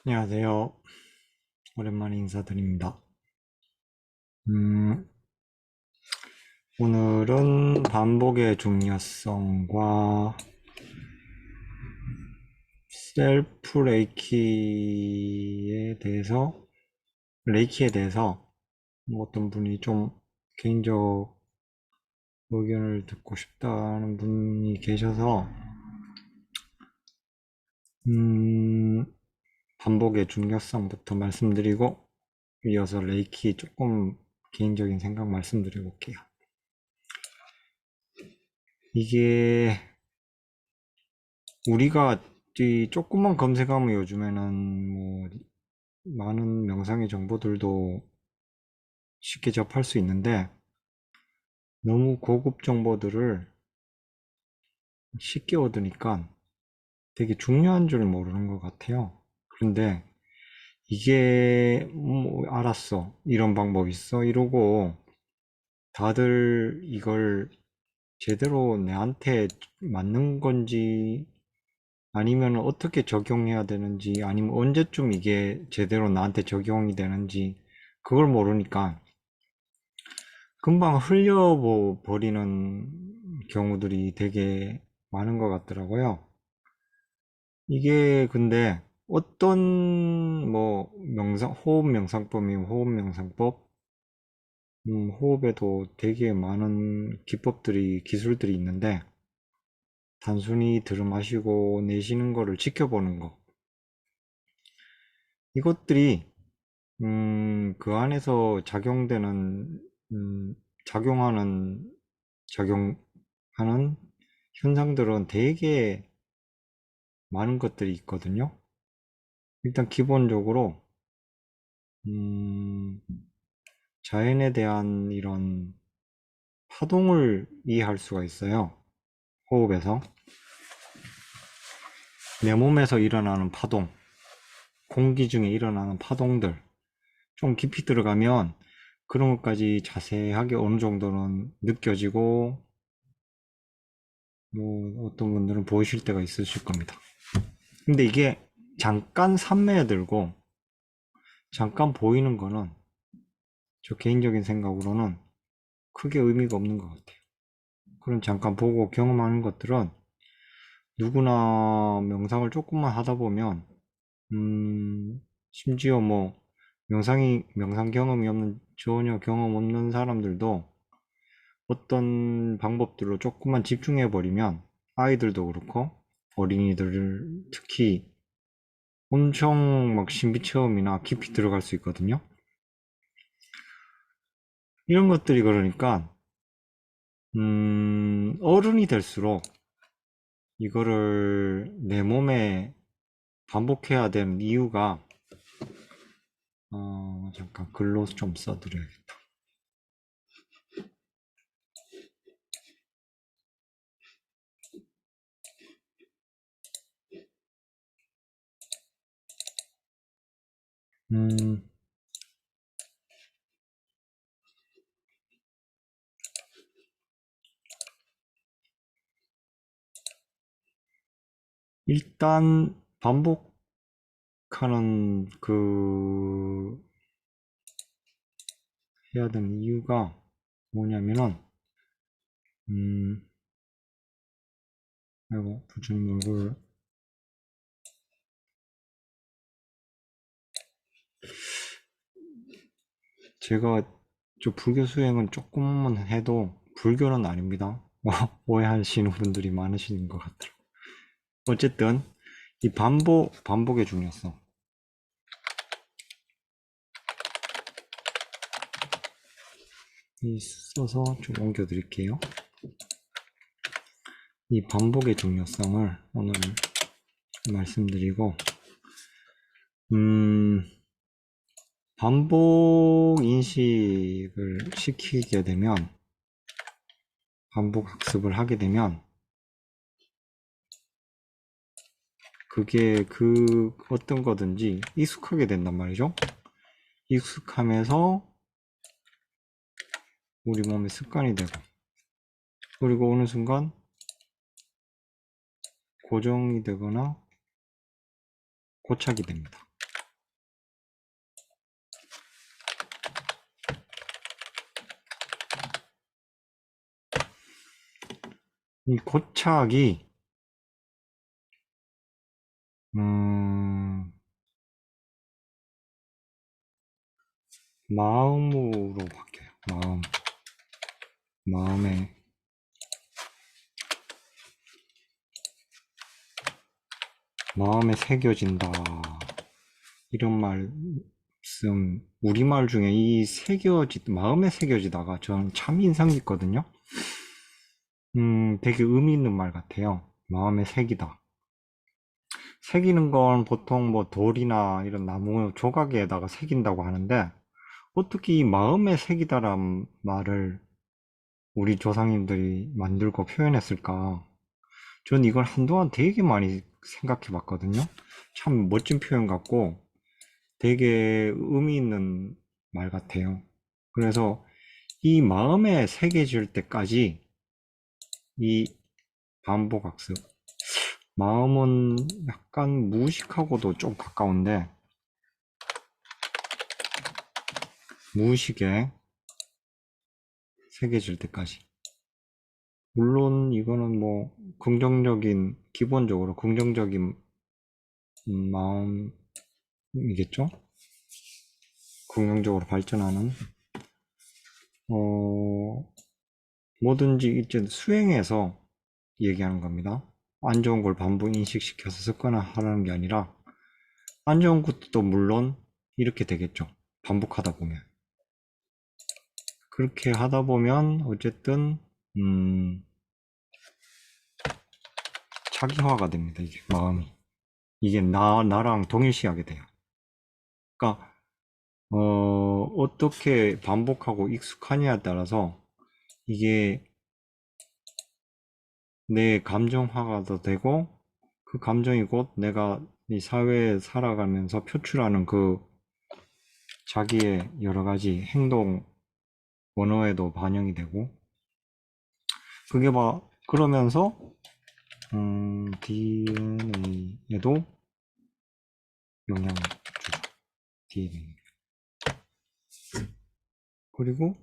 안녕하세요. 오랜만에 인사드립니다. 음, 오늘은 반복의 중요성과 셀프 레이키에 대해서 어떤 분이 좀 개인적 의견을 듣고 싶다는 분이 계셔서, 음, 반복의 중요성부터 말씀드리고, 이어서 레이키 조금 개인적인 생각 말씀드려 볼게요. 이게 우리가 이 조금만 검색하면 요즘에는 뭐 많은 명상의 정보들도 쉽게 접할 수 있는데 너무 고급 정보들을 쉽게 얻으니까 되게 중요한 줄 모르는 것 같아요. 그런데 이게 뭐 알았어, 이런 방법 있어 이러고 다들 이걸 제대로 내한테 맞는 건지 아니면 어떻게 적용해야 되는지 아니면 언제쯤 이게 제대로 나한테 적용이 되는지 그걸 모르니까 금방 흘려버리는 경우들이 되게 많은 것 같더라고요. 이게 근데 어떤 뭐 호흡 명상법이면 호흡 명상법, 호흡에도 되게 많은 기술들이 있는데 단순히 들이마시고 내쉬는 거를 지켜보는 거. 이것들이 그 안에서 음, 작용하는, 작용하는 현상들은 되게 많은 것들이 있거든요. 일단 기본적으로, 음, 자연에 대한 이런 파동을 이해할 수가 있어요. 호흡에서. 내 몸에서 일어나는 파동, 공기 중에 일어나는 파동들. 좀 깊이 들어가면 그런 것까지 자세하게 어느 정도는 느껴지고, 뭐 어떤 분들은 보이실 때가 있으실 겁니다. 근데 이게 잠깐 스며들고 잠깐 보이는 거는 저 개인적인 생각으로는 크게 의미가 없는 것 같아요. 그럼 잠깐 보고 경험하는 것들은 누구나 명상을 조금만 하다 보면 심지어 뭐 명상 경험이 없는 전혀 경험 없는 사람들도 어떤 방법들로 조금만 집중해 버리면 아이들도 그렇고 어린이들 특히 엄청 막 신비 체험이나 깊이 들어갈 수 있거든요. 이런 것들이 그러니까 어른이 될수록 이거를 내 몸에 반복해야 되는 이유가 잠깐 글로 좀 써드려야겠다. 음, 일단 반복하는 해야 되는 이유가 뭐냐면은 음, 아이고 부처님 얼굴 제가 저 불교 수행은 조금만 해도 불교는 아닙니다. 오해하시는 분들이 많으신 것 같더라고요. 어쨌든 이 반복의 중요성. 이 써서 좀 옮겨 드릴게요. 이 반복의 중요성을 오늘 말씀드리고, 반복 인식을 시키게 되면, 반복 학습을 하게 되면, 그게 어떤 거든지 익숙하게 된단 말이죠. 익숙하면서 우리 몸에 습관이 되고, 그리고 어느 순간 고정이 되거나 고착이 됩니다. 이 고착이 마음으로 바뀌어요. 마음에 새겨진다. 이런 말씀 우리말 중에 이 마음에 새겨지다가 저는 참 인상 깊거든요. 되게 의미 있는 말 같아요. 마음에 새기다. 새기는 건 보통 뭐 돌이나 이런 나무 조각에다가 새긴다고 하는데 어떻게 이 마음에 새기다란 말을 우리 조상님들이 만들고 표현했을까? 전 이걸 한동안 되게 많이 생각해 봤거든요. 참 멋진 표현 같고 되게 의미 있는 말 같아요. 그래서 이 마음에 새겨질 때까지 이 반복학습. 마음은 약간 무의식하고도 좀 가까운데 무의식에 새겨질 때까지. 물론 이거는 뭐 기본적으로 긍정적인 마음이겠죠? 긍정적으로 발전하는 어, 뭐든지 이제 수행해서 얘기하는 겁니다. 안 좋은 걸 반복 인식시켜서 습관화하는 게 아니라 안 좋은 것도 물론 이렇게 되겠죠. 반복하다 보면. 그렇게 하다 보면 어쨌든 자기화가 됩니다. 이게 마음이. 이게 나랑 동일시하게 돼요. 그러니까 어떻게 반복하고 익숙하냐에 따라서 이게 내 감정화가 더 되고 그 감정이 곧 내가 이 사회에 살아가면서 표출하는 그 자기의 여러 가지 행동, 언어에도 반영이 되고 그게 막 그러면서 DNA에도 영향을 주죠. DNA. 그리고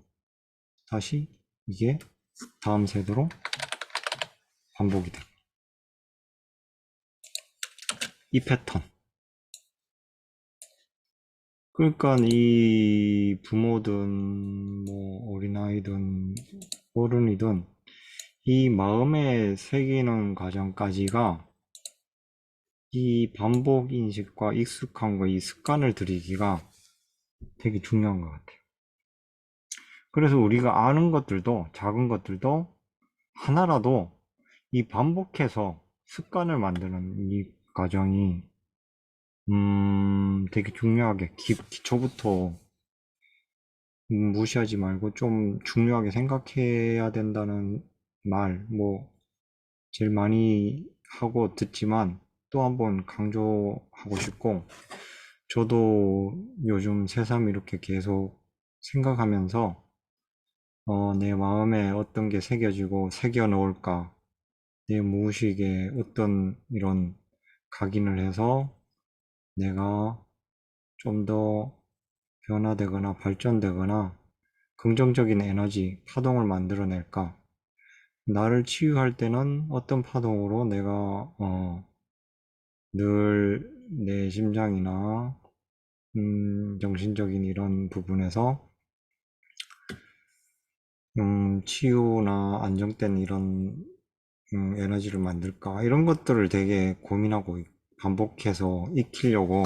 다시 이게 다음 세대로 반복이 돼요. 이 패턴. 그러니까 이 부모든 뭐 어린아이든 어른이든 이 마음에 새기는 과정까지가 이 반복 인식과 익숙함과 이 습관을 들이기가 되게 중요한 것 같아요. 그래서 우리가 아는 것들도 작은 것들도 하나라도 이 반복해서 습관을 만드는 이 과정이 되게 중요하게 기초부터 무시하지 말고 좀 중요하게 생각해야 된다는 말, 뭐 제일 많이 하고 듣지만 또 한번 강조하고 싶고 저도 요즘 새삼 이렇게 계속 생각하면서 내 마음에 어떤 게 새겨지고 새겨 놓을까 내 무의식에 어떤 이런 각인을 해서 내가 좀 더 변화되거나 발전되거나 긍정적인 에너지, 파동을 만들어낼까? 나를 치유할 때는 어떤 파동으로 내가 늘 내 심장이나 정신적인 이런 부분에서 치유나 안정된 이런 에너지를 만들까? 이런 것들을 되게 고민하고 반복해서 익히려고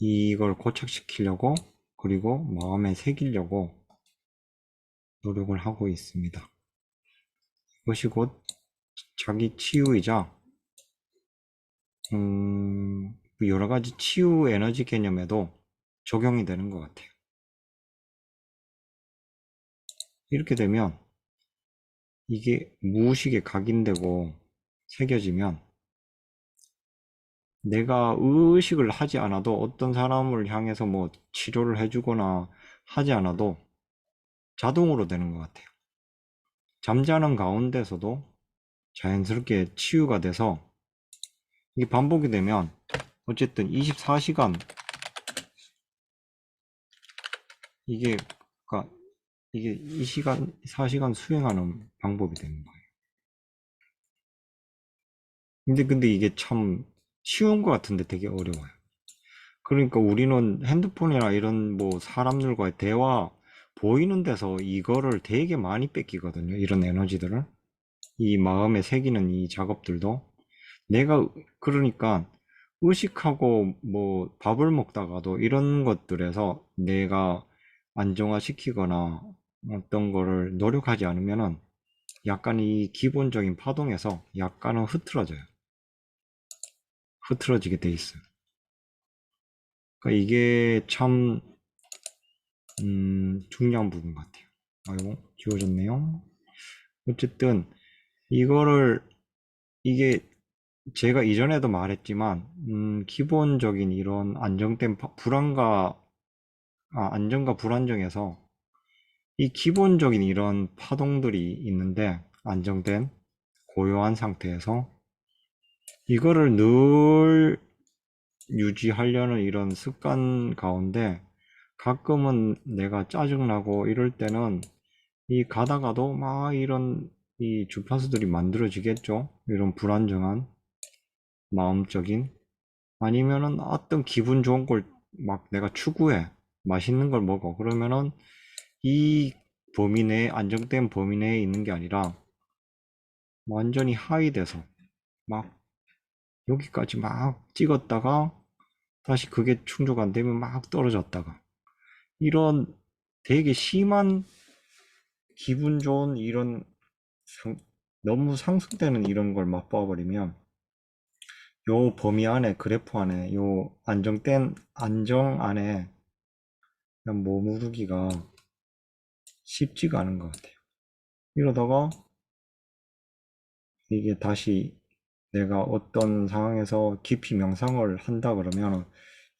이걸 고착시키려고 그리고 마음에 새기려고 노력을 하고 있습니다. 이것이 곧 자기 치유이자 여러 가지 치유 에너지 개념에도 적용이 되는 것 같아요. 이렇게 되면 이게 무의식에 각인되고 새겨지면 내가 의식을 하지 않아도 어떤 사람을 향해서 뭐 치료를 해주거나 하지 않아도 자동으로 되는 것 같아요. 잠자는 가운데서도 자연스럽게 치유가 돼서 이게 반복이 되면 어쨌든 24시간 이게 그러니까 이게 2시간 4시간 수행하는 방법이 되는 거예요. 근데 이게 참 쉬운 것 같은데 되게 어려워요. 그러니까 우리는 핸드폰이나 이런 뭐 사람들과의 대화 보이는 데서 이거를 되게 많이 뺏기거든요. 이런 에너지들을. 이 마음에 새기는 이 작업들도. 내가 그러니까 의식하고 뭐 밥을 먹다가도 이런 것들에서 내가 안정화시키거나 어떤 거를 노력하지 않으면은 약간 이 기본적인 파동에서 약간은 흐트러져요. 흐트러지게 돼 있어요. 그러니까 이게 참 중요한 부분 같아요. 아이고 지워졌네요. 어쨌든 이거를 이게 제가 이전에도 말했지만 기본적인 이런 안정된 안정과 불안정에서 이 기본적인 이런 파동들이 있는데 안정된 고요한 상태에서 이거를 늘 유지하려는 이런 습관 가운데 가끔은 내가 짜증나고 이럴 때는 이 가다가도 막 이런 이 주파수들이 만들어지겠죠. 이런 불안정한 마음적인 아니면은 어떤 기분 좋은 걸 막 내가 추구해. 맛있는 걸 먹어. 그러면은 이 범위 내에, 안정된 범위 내에 있는 게 아니라 완전히 하이돼서 막 여기까지 막 찍었다가 다시 그게 충족 안 되면 막 떨어졌다가 이런 되게 심한 기분 좋은 이런 상- 너무 상승되는 이런 걸 맛봐 버리면 요 범위 안에 그래프 안에 요 안정된 안정 안에 그냥 머무르기가 쉽지가 않은 것 같아요. 이러다가 이게 다시 내가 어떤 상황에서 깊이 명상을 한다 그러면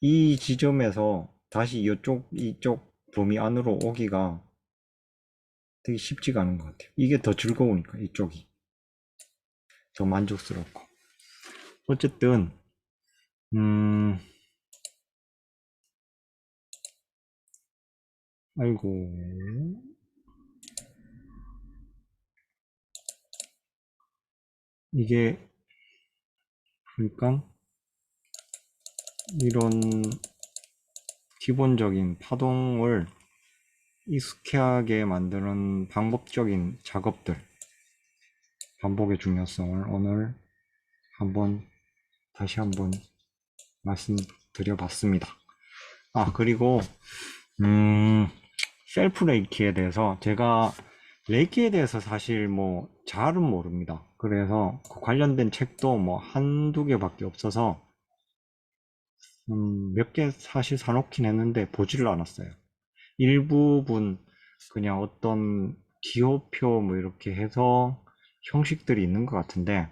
이 지점에서 다시 이쪽 범위 안으로 오기가 되게 쉽지가 않은 것 같아요. 이게 더 즐거우니까 이쪽이 더 만족스럽고 어쨌든 음 아이고 이게 그러니까 이런 기본적인 파동을 익숙하게 만드는 방법적인 작업들 반복의 중요성을 오늘 한번 다시 한번 말씀드려 봤습니다. 아, 그리고, 셀프 레이키에 대해서 제가 레이키에 대해서 사실 뭐 잘은 모릅니다. 그래서 그 관련된 책도 뭐 한두 개밖에 없어서, 몇 개 사실 사놓긴 했는데 보지를 않았어요. 일부분 그냥 어떤 기호표 뭐 이렇게 해서 형식들이 있는 것 같은데,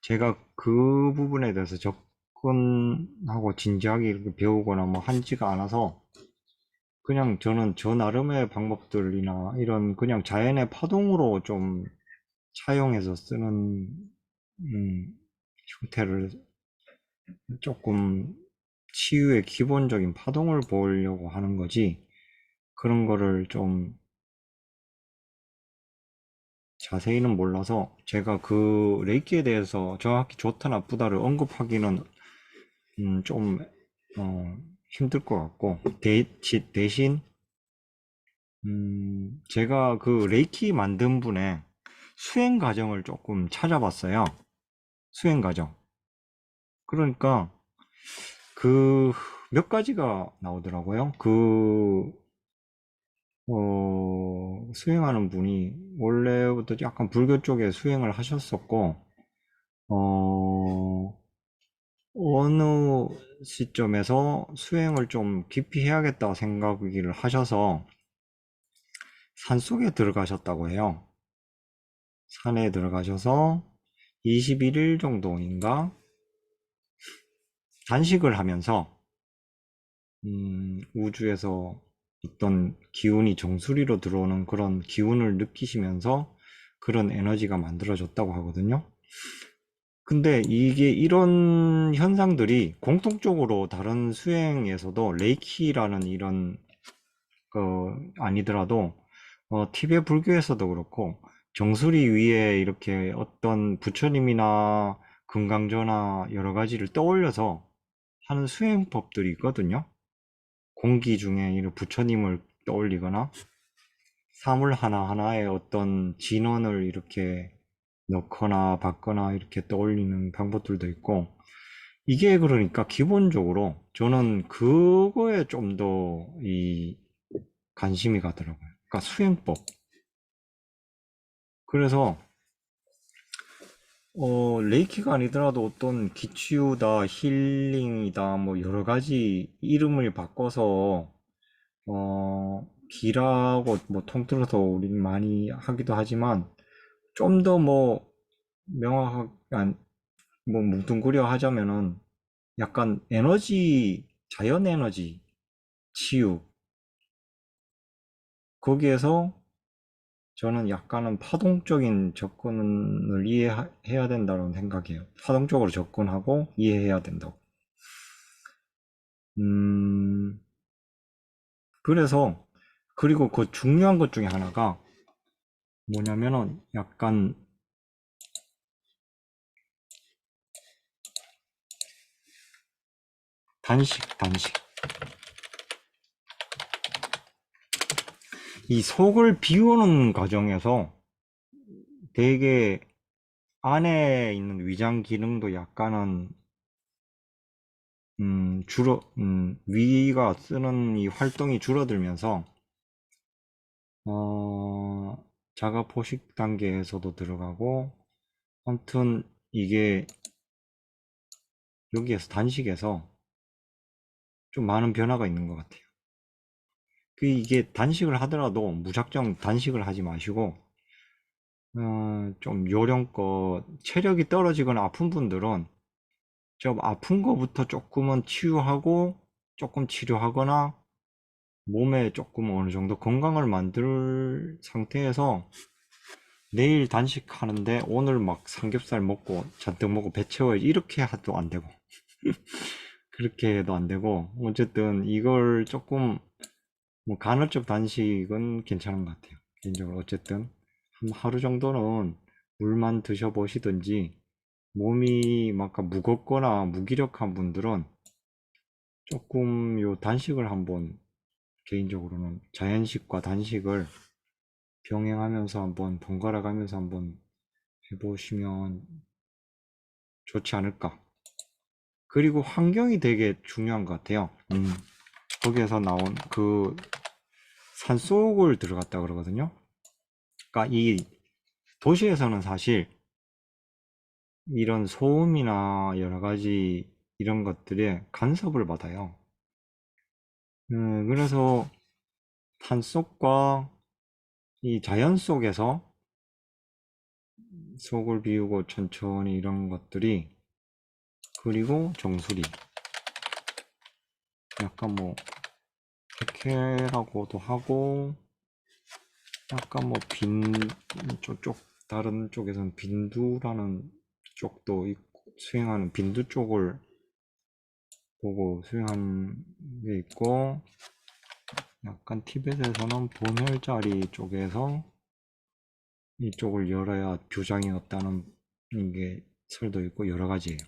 제가 그 부분에 대해서 접근하고 진지하게 이렇게 배우거나 뭐 한지가 않아서 그냥 저는 저 나름의 방법들이나 이런 그냥 자연의 파동으로 좀 차용해서 쓰는 형태를 조금 치유의 기본적인 파동을 보려고 하는 거지 그런 거를 좀 자세히는 몰라서 제가 그 레이키에 대해서 정확히 좋다 나쁘다를 언급하기는 좀 힘들 것 같고 대신 제가 그 레이키 만든 분의 수행 과정을 조금 찾아봤어요. 수행 과정. 그러니까 그 몇 가지가 나오더라고요. 수행하는 분이 원래부터 약간 불교 쪽에 수행을 하셨었고, 어, 어느 시점에서 수행을 좀 깊이 해야겠다 생각을 하셔서 산속에 들어가셨다고 해요. 산에 들어가셔서 21일 정도인가 단식을 하면서 우주에서 어떤 기운이 정수리로 들어오는 그런 기운을 느끼시면서 그런 에너지가 만들어졌다고 하거든요. 근데 이게 이런 현상들이 공통적으로 다른 수행에서도 레이키라는 이런 거 아니더라도 티베트 불교에서도 그렇고 정수리 위에 이렇게 어떤 부처님이나 금강조나 여러 가지를 떠올려서 하는 수행법들이 있거든요. 공기 중에 이런 부처님을 떠올리거나 사물 하나하나에 어떤 진원을 이렇게 넣거나 받거나 이렇게 떠올리는 방법들도 있고, 이게 그러니까 기본적으로 저는 그거에 좀 더 이 관심이 가더라고요. 그러니까 수행법. 그래서 레이키가 아니더라도 어떤 기치유다, 힐링이다, 뭐 여러 가지 이름을 바꿔서 기라고 뭐 통틀어서 우리는 많이 하기도 하지만 좀 더 뭐 명확한 뭐 뭉뚱그려 하자면은 약간 에너지, 자연 에너지, 치유 거기에서 저는 약간은 파동적인 접근을 이해해야 된다고 생각해요. 파동적으로 접근하고 이해해야 된다고. 음, 그래서, 그리고 그 중요한 것 중에 하나가 뭐냐면은 약간 단식. 이 속을 비우는 과정에서 되게 안에 있는 위장 기능도 약간은 위가 쓰는 이 활동이 줄어들면서 어, 자가 포식 단계에서도 들어가고 아무튼 이게 여기에서 단식에서 좀 많은 변화가 있는 것 같아요. 이게 단식을 하더라도 무작정 단식을 하지 마시고 좀 요령껏 체력이 떨어지거나 아픈 분들은 좀 아픈 거부터 조금은 치유하고 조금 치료하거나 몸에 조금 어느 정도 건강을 만들 상태에서 내일 단식하는데 오늘 막 삼겹살 먹고 잔뜩 먹고 배 채워야지 이렇게 해도 안 되고 그렇게 해도 안 되고 어쨌든 이걸 조금 뭐 간헐적 단식은 괜찮은 것 같아요. 개인적으로 어쨌든 한 하루 정도는 물만 드셔보시든지 몸이 막 무겁거나 무기력한 분들은 조금 요 단식을 한번 개인적으로는 자연식과 단식을 병행하면서 한번 번갈아 가면서 한번 해보시면 좋지 않을까. 그리고 환경이 되게 중요한 것 같아요. 거기에서 나온 그 산속을 들어갔다 그러거든요. 그러니까 이 도시에서는 사실 이런 소음이나 여러 가지 이런 것들에 간섭을 받아요. 그래서 산속과 이 자연 속에서 속을 비우고 천천히 이런 것들이 그리고 정수리 약간 뭐 백회라고도 하고 약간 뭐 저쪽 다른 쪽에서는 빈두라는 쪽도 있고 수행하는 빈두 쪽을 보고 수행하는 게 있고 약간 티벳에서는 본혈자리 쪽에서 이쪽을 열어야 교장이 없다는 게 설도 있고 여러 가지예요.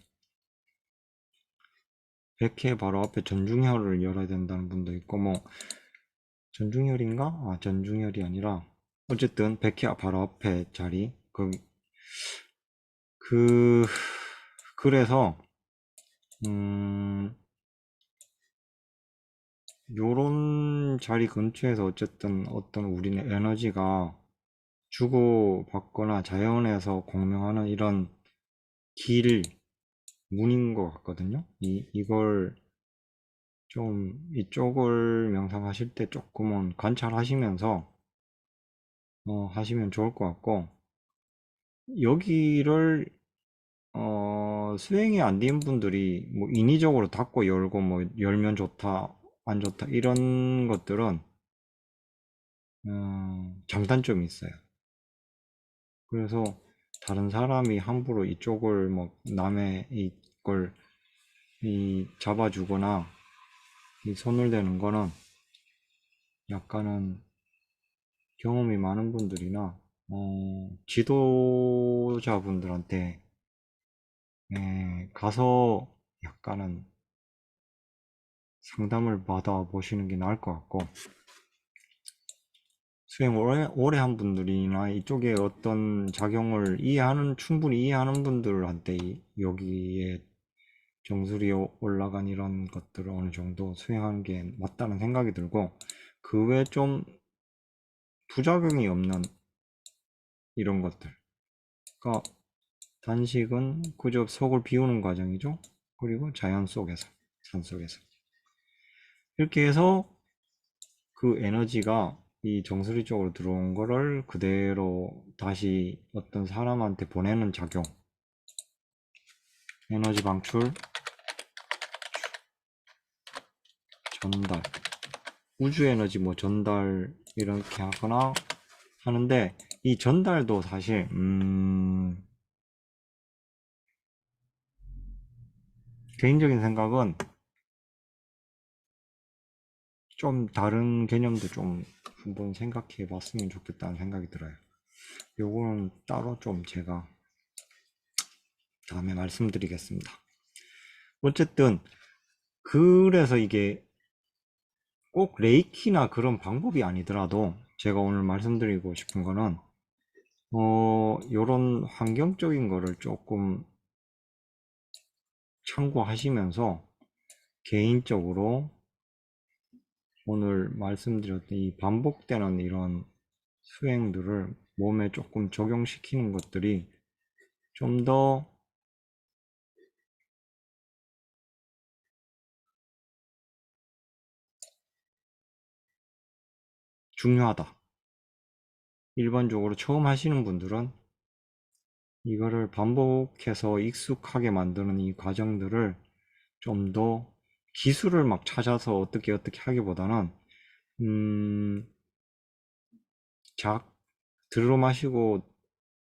백회 바로 앞에 전중혈을 열어야 된다는 분도 있고 뭐 전중혈인가? 아 전중혈이 아니라 어쨌든 백회 바로 앞에 자리 그 그래서 음 요런 자리 근처에서 어쨌든 어떤 우리는 에너지가 주고받거나 자연에서 공명하는 이런 길 문인 것 같거든요. 이걸 좀 이쪽을 명상하실 때 조금은 관찰하시면서 하시면 좋을 것 같고 여기를 수행이 안 된 분들이 뭐 인위적으로 닫고 열고 뭐 열면 좋다 안 좋다 이런 것들은 장단점이 있어요. 그래서 다른 사람이 함부로 이쪽을 뭐 남의 이걸 잡아주거나 이 손을 대는 거는 약간은 경험이 많은 분들이나 지도자분들한테 가서 약간은 상담을 받아 보시는 게 나을 것 같고, 수행 오래 한 분들이나 이쪽에 어떤 작용을 충분히 이해하는 분들한테 여기에 정수리 올라간 이런 것들을 어느 정도 수행하는 게 맞다는 생각이 들고, 그 외에 좀 부작용이 없는 이런 것들. 그러니까 단식은 그저 속을 비우는 과정이죠. 그리고 자연 속에서, 산 속에서. 이렇게 해서 그 에너지가 이 정수리 쪽으로 들어온 거를 그대로 다시 어떤 사람한테 보내는 작용. 에너지 방출, 전달. 우주 에너지 뭐 전달 이렇게 하거나 하는데, 이 전달도 사실 개인적인 생각은 좀 다른 개념도 좀 한번 생각해 봤으면 좋겠다는 생각이 들어요. 요거는 따로 좀 제가 다음에 말씀드리겠습니다. 어쨌든 그래서 이게 꼭 레이키나 그런 방법이 아니더라도 제가 오늘 말씀드리고 싶은 거는 요런 환경적인 거를 조금 참고하시면서 개인적으로 오늘 말씀드렸던 이 반복되는 이런 수행들을 몸에 조금 적용시키는 것들이 좀 더 중요하다. 일반적으로 처음 하시는 분들은 이거를 반복해서 익숙하게 만드는 이 과정들을 좀 더 기술을 막 찾아서 어떻게 하기보다는 음, 들어 마시고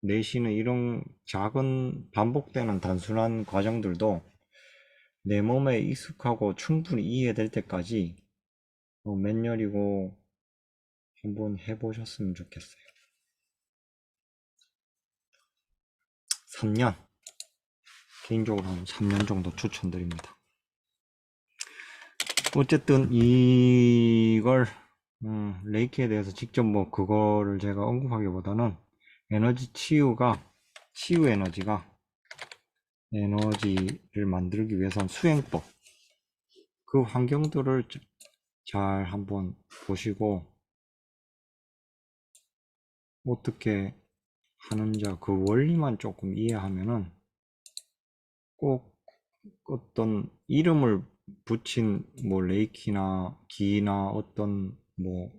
내쉬는 이런 작은 반복되는 단순한 과정들도 내 몸에 익숙하고 충분히 이해될 때까지 몇 년이고 한번 해보셨으면 좋겠어요. 3년, 개인적으로 한 3년 정도 추천드립니다. 어쨌든 이걸 레이키에 대해서 직접 뭐 그거를 제가 언급하기보다는 치유 에너지를 만들기 위해선 수행법, 그 환경들을 잘 한번 보시고 어떻게 하는지 그 원리만 조금 이해하면은 꼭 어떤 이름을 붙인 뭐 레이키나 기나 어떤 뭐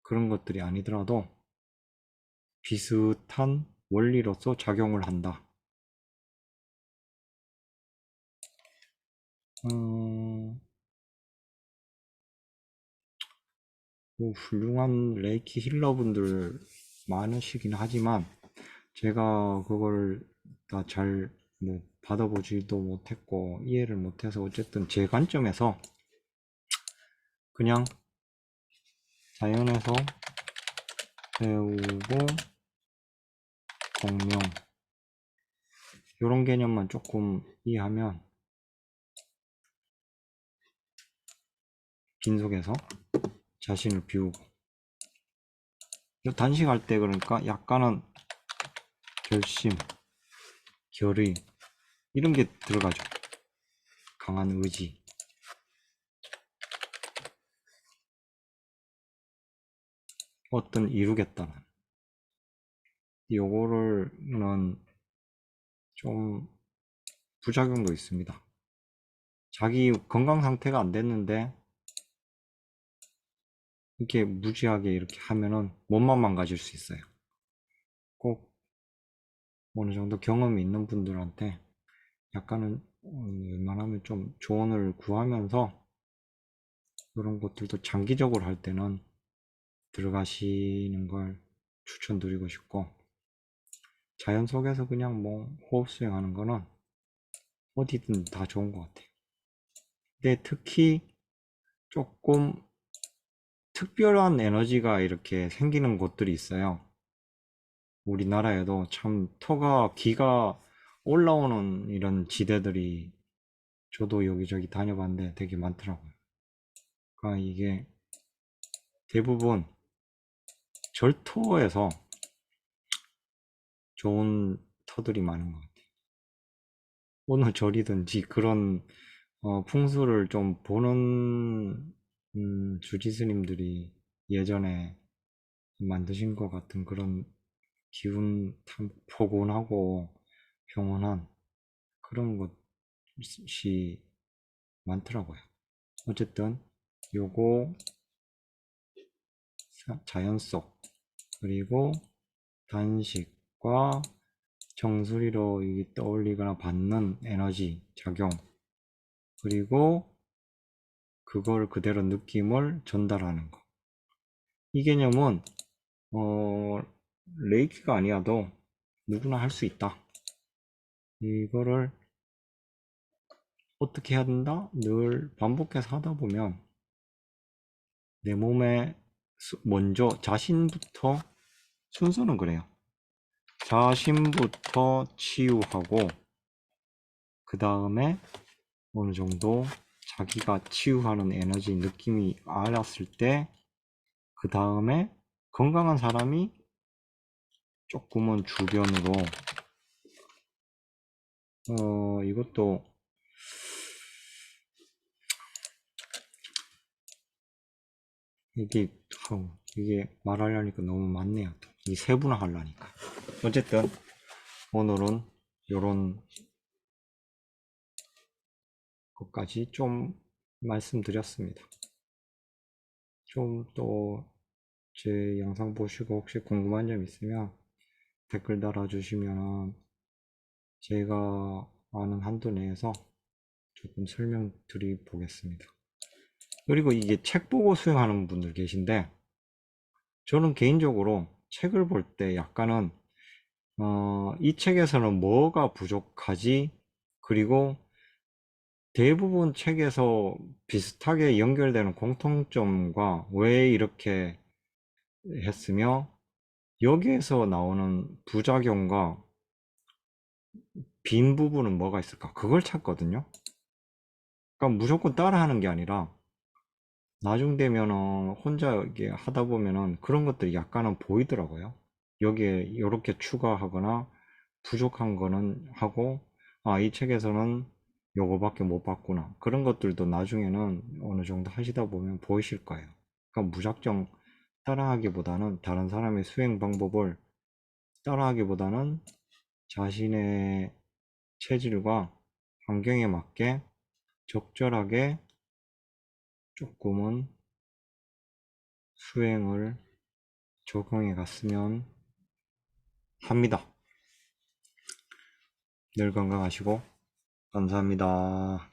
그런 것들이 아니더라도 비슷한 원리로서 작용을 한다. 뭐 훌륭한 레이키 힐러분들 많으시긴 하지만 제가 그걸 다 잘 뭐 받아보지도 못했고 이해를 못해서 어쨌든 제 관점에서 그냥 자연에서 배우고 공명 이런 개념만 조금 이해하면 빈속에서 자신을 비우고 단식할 때 그러니까 약간은 결심, 결의 이런 게 들어가죠. 강한 의지. 어떤 이루겠다는 요거를는 좀 부작용도 있습니다. 자기 건강 상태가 안 됐는데 이렇게 무지하게 이렇게 하면은 몸만 망가질 수 있어요. 꼭 어느 정도 경험이 있는 분들한테 약간은 웬만하면 좀 조언을 구하면서 그런 것들도 장기적으로 할 때는 들어가시는 걸 추천드리고 싶고, 자연 속에서 그냥 뭐 호흡 수행하는 거는 어디든 다 좋은 것 같아요. 근데 특히 조금 특별한 에너지가 이렇게 생기는 곳들이 있어요. 우리나라에도 참 기가 올라오는 이런 지대들이 저도 여기저기 다녀봤는데 되게 많더라고요. 그러니까 이게 대부분 절토에서 좋은 터들이 많은 것 같아요. 어느 절이든지 그런 풍수를 좀 보는 주지스님들이 예전에 만드신 것 같은 그런 기운 참 포근하고 평온한 그런 것이 많더라고요. 어쨌든 요거 자연 속 그리고 단식과 정수리로 떠올리거나 받는 에너지 작용 그리고 그걸 그대로 느낌을 전달하는 거. 이 개념은 어, 레이키가 아니어도 누구나 할 수 있다. 이거를 어떻게 해야 된다? 늘 반복해서 하다 보면 내 몸에 먼저 자신부터 순서는 그래요. 자신부터 치유하고 그 다음에 어느 정도 자기가 치유하는 에너지 느낌이 알았을 때 그 다음에 건강한 사람이 조금은 주변으로 이것도 이게 이게 말하려니까 너무 많네요. 이 세분화 하려니까. 어쨌든 오늘은 요런 것까지 좀 말씀드렸습니다. 좀 또 제 영상 보시고 혹시 궁금한 점 있으면 댓글 달아주시면 제가 아는 한도 내에서 조금 설명드리 보겠습니다. 그리고 이게 책 보고 수행하는 분들 계신데 저는 개인적으로 책을 볼 때 약간은 이 책에서는 뭐가 부족하지? 그리고 대부분 책에서 비슷하게 연결되는 공통점과 왜 이렇게 했으며 여기에서 나오는 부작용과 빈 부분은 뭐가 있을까? 그걸 찾거든요. 그러니까 무조건 따라하는 게 아니라 나중 되면은 혼자 이게 하다 보면은 그런 것들이 약간은 보이더라고요. 여기에 이렇게 추가하거나 부족한 거는 하고 이 책에서는 요거밖에 못 봤구나. 그런 것들도 나중에는 어느 정도 하시다 보면 보이실 거예요. 그러니까 무작정 따라하기보다는 다른 사람의 수행 방법을 따라하기보다는 자신의 체질과 환경에 맞게 적절하게 조금은 수행을 적용해 갔으면 합니다. 늘 건강하시고 감사합니다.